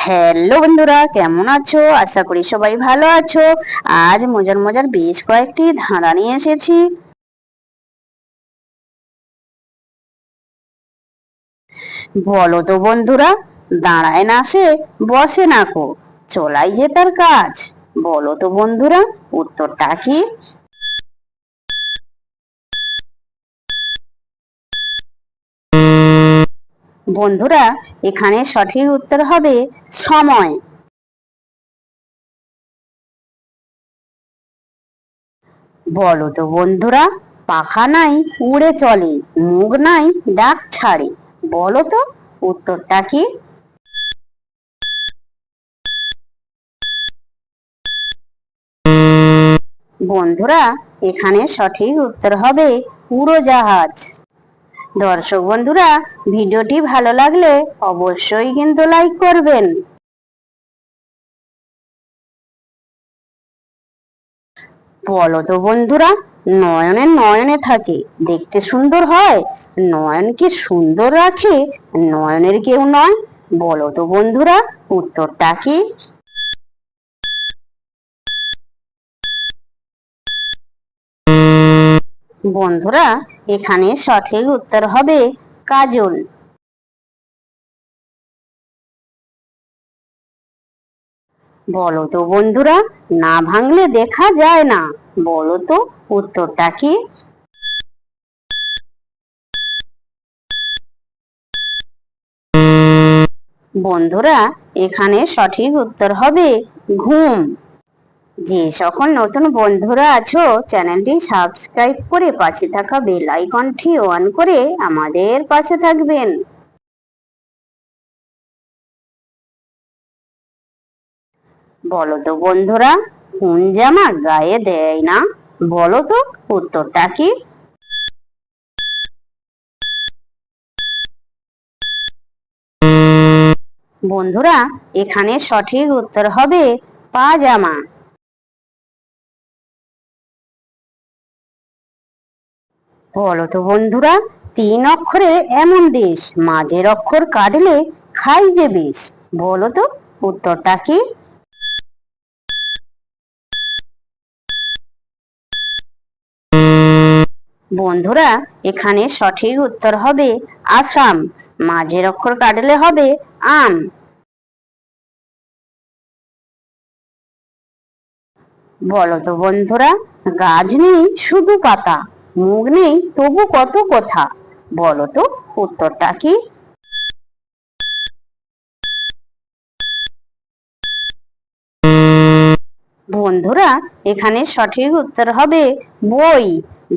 Hello বন্ধুরা, কেমন আছো? আশা করি সবাই ভালো আছো। আজ মজার মজার বেশ কয়েকটি ধাঁধা নিয়ে এসেছি। বলো তো বন্ধুরা, দাঁড়ায় না সে, বসে না কো, চলাই যে তার কাজ। বলো তো বন্ধুরা, উত্তরটা কি? বন্ধুরা, এখানে সঠিক উত্তর হবে সময়। বলো তো বন্ধুরা, পাখা নাই, উড়ে চলে, মুখ নাই, ডাক ছাড়ে। বলো তো উত্তরটা কি? বন্ধুরা, এখানে সঠিক উত্তর হবে উড়োজাহাজ। দর্শক বন্ধুরা, ভিডিওটি ভালো লাগলে অবশ্যই কিন্তু লাইক করবেন। বলো তো বন্ধুরা, নয়নে নয়নে থাকে, দেখতে সুন্দর হয়, নয়ন কি সুন্দর রাখে, নয়নের কেউ নয়। বলো তো বন্ধুরা, উত্তরটা কি? বন্ধুরা, এখানে সঠিক উত্তর হবে কাজল। বলো তো বন্ধুরা, না ভাঙলে দেখা যায় না। বলো তো উত্তরটা কি? বন্ধুরা, এখানে সঠিক উত্তর হবে ঘুম। যে সকল নতুন বন্ধুরা আছো, চ্যানেলটি সাবস্ক্রাইব করে পাশে থাকা বেল আইকনটি অন করে আমাদের পাশে থাকবেন। বলো তো বন্ধুরা, কোন জামা গায়ে দেয় না? বলো তো উত্তরটা কি? বন্ধুরা, এখানে সঠিক উত্তর হবে পাজামা। বলো তো বন্ধুরা, তিন অক্ষরে এমন দেশ, মাঝের অক্ষর কাটলে খাই যে বেশ। বলো তো উত্তরটা কি? বন্ধুরা, এখানে সঠিক উত্তর হবে আসাম। মাঝের অক্ষর কাটলে হবে আম। বলো তো বন্ধুরা, গাছ নেই শুধু পাতা, মুখ নেই তবু কত কথা। বলো তো উত্তরটা কি? বন্ধুরা, এখানে সঠিক উত্তর হবে বই।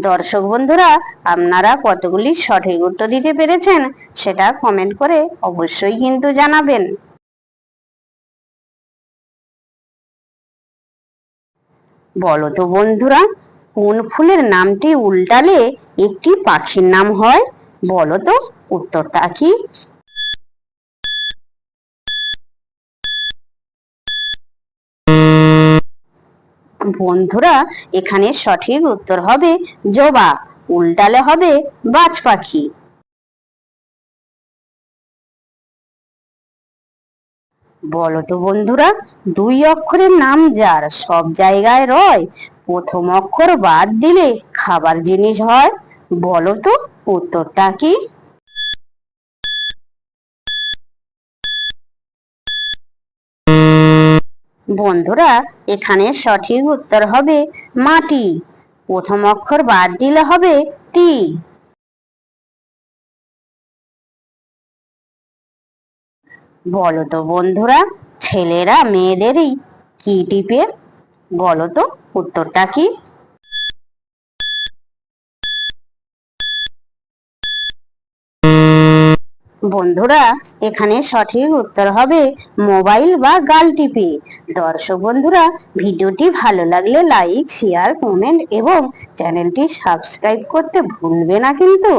দর্শক বন্ধুরা, আপনারা কতগুলি সঠিক উত্তর দিতে পেরেছেন সেটা কমেন্ট করে অবশ্যই কিন্তু জানাবেন। বলো তো বন্ধুরা, কোন ফুলের নামটি উল্টালে একটি পাখির নাম হয়? বলো তো উত্তরটা কি? বন্ধুরা, এখানে সঠিক উত্তর হবে জবা। উল্টালে হবে বাজ পাখি। বলো তো বন্ধুরা, দুই অক্ষরের নাম যার সব জায়গায় রয়, প্রথম অক্ষর বাদ দিলে খাবার জিনিস হয়। বলো তো উত্তরটা কি? বন্ধুরা, এখানে সঠিক উত্তর হবে মাটি। প্রথম অক্ষর বাদ দিলে হবে টি। বলো তো বন্ধুরা, ছেলেরা মেয়েদেরই কি টিপে? বলো তো উত্তরটা কি? বন্ধুরা, এখানে সঠিক উত্তর হবে মোবাইল বা গাল টিপে। দর্শক বন্ধুরা, ভিডিওটি ভালো লাগলে লাইক, শেয়ার, কমেন্ট এবং চ্যানেলটি সাবস্ক্রাইব করতে ভুলবে না কিন্তু।